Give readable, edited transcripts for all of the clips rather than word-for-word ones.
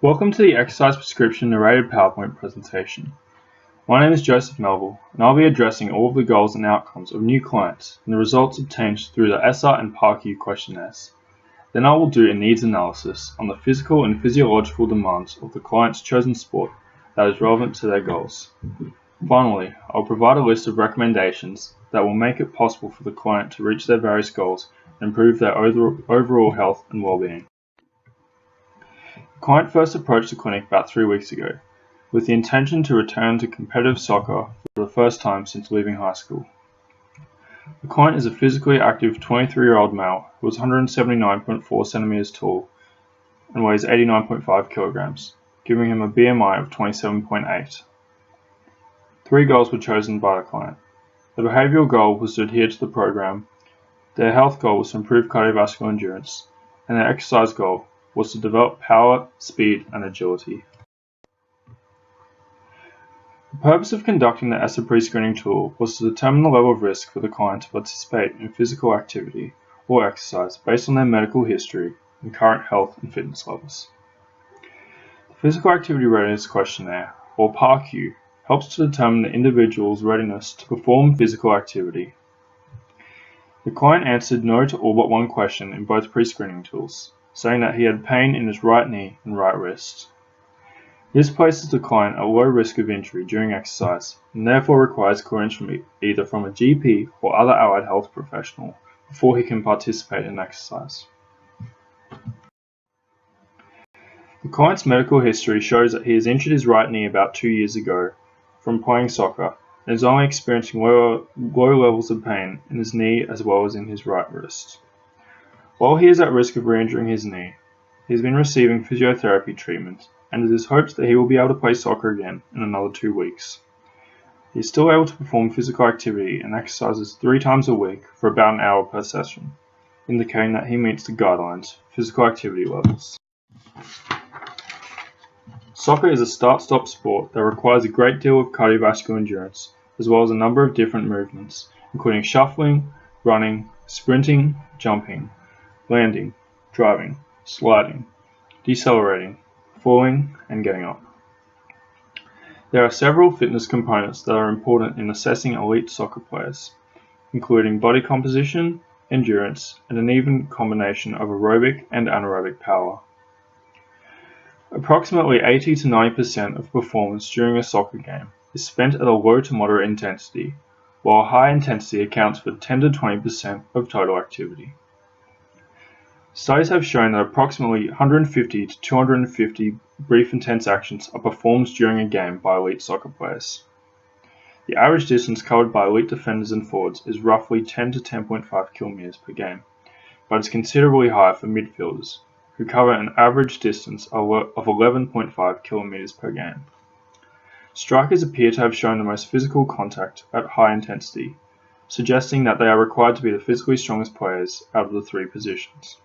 Welcome to the Exercise Prescription Narrated PowerPoint presentation. My name is Joseph Melville, and I'll be addressing all of the goals and outcomes of new clients and the results obtained through the SR and PARQ questionnaires. Then I will do a needs analysis on the physical and physiological demands of the client's chosen sport that is relevant to their goals. Finally, I'll provide a list of recommendations that will make it possible for the client to reach their various goals and improve their overall health and well-being. The client first approached the clinic about 3 weeks ago, with the intention to return to competitive soccer for the first time since leaving high school. The client is a physically active 23-year-old male who is 179.4 centimeters tall and weighs 89.5 kilograms, giving him a BMI of 27.8. 3 goals were chosen by the client. The behavioral goal was to adhere to the program, their health goal was to improve cardiovascular endurance, and their exercise goal was to develop power, speed, and agility. The purpose of conducting the ESSA pre-screening tool was to determine the level of risk for the client to participate in physical activity or exercise based on their medical history and current health and fitness levels. The Physical Activity Readiness Questionnaire, or PARQ, helps to determine the individual's readiness to perform physical activity. The client answered no to all but one question in both pre-screening tools, saying that he had pain in his right knee and right wrist. This places the client at low risk of injury during exercise and therefore requires clearance from either from a GP or other allied health professional before he can participate in exercise. The client's medical history shows that he has injured his right knee about 2 years ago from playing soccer and is only experiencing low levels of pain in his knee as well as in his right wrist. While he is at risk of re-injuring his knee, he has been receiving physiotherapy treatment, and it is hoped that he will be able to play soccer again in another 2 weeks. He is still able to perform physical activity and exercises 3 times a week for about an hour per session, indicating that he meets the guidelines for physical activity levels. Soccer is a start-stop sport that requires a great deal of cardiovascular endurance, as well as a number of different movements, including shuffling, running, sprinting, jumping, landing, driving, sliding, decelerating, falling, and getting up. There are several fitness components that are important in assessing elite soccer players, including body composition, endurance, and an even combination of aerobic and anaerobic power. Approximately 80 to 90% of performance during a soccer game is spent at a low to moderate intensity, while high intensity accounts for 10 to 20% of total activity. Studies have shown that approximately 150 to 250 brief intense actions are performed during a game by elite soccer players. The average distance covered by elite defenders and forwards is roughly 10 to 10.5 kilometers per game, but is considerably higher for midfielders, who cover an average distance of 11.5 kilometers per game. Strikers appear to have shown the most physical contact at high intensity, suggesting that they are required to be the physically strongest players out of the 3 positions.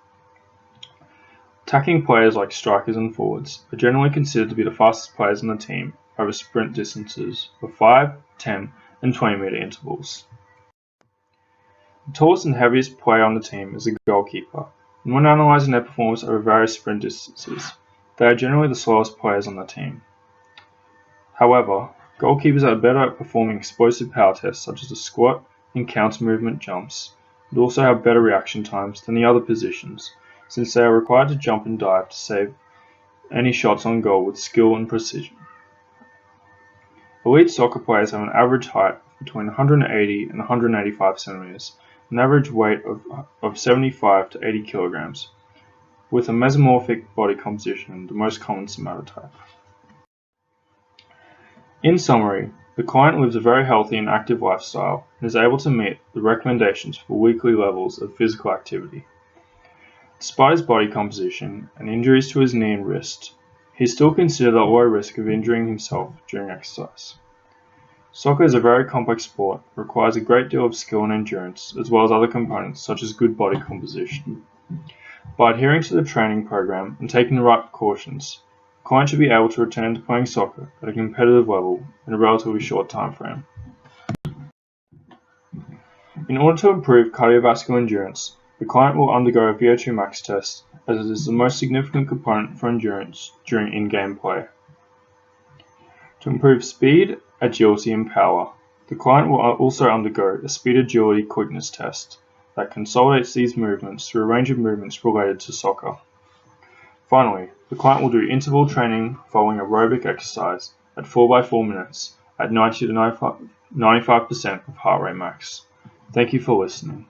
Attacking players like strikers and forwards are generally considered to be the fastest players on the team over sprint distances of 5, 10, and 20 meter intervals. The tallest and heaviest player on the team is the goalkeeper, and when analysing their performance over various sprint distances, they are generally the slowest players on the team. However, goalkeepers are better at performing explosive power tests such as the squat and counter movement jumps, and also have better reaction times than the other positions, since they are required to jump and dive to save any shots on goal with skill and precision. Elite soccer players have an average height of between 180 and 185 centimeters, an average weight of 75 to 80 kilograms, with a mesomorphic body composition, the most common somatotype. In summary, the client lives a very healthy and active lifestyle and is able to meet the recommendations for weekly levels of physical activity. Despite his body composition and injuries to his knee and wrist, he is still considered at low risk of injuring himself during exercise. Soccer is a very complex sport that requires a great deal of skill and endurance, as well as other components such as good body composition. By adhering to the training program and taking the right precautions, the client should be able to return to playing soccer at a competitive level in a relatively short time frame. In order to improve cardiovascular endurance, the client will undergo a VO2 max test as it is the most significant component for endurance during in-game play. To improve speed, agility, and power, the client will also undergo a speed agility quickness test that consolidates these movements through a range of movements related to soccer. Finally, the client will do interval training following aerobic exercise at 4x4 minutes at 90 to 95% of heart rate max. Thank you for listening.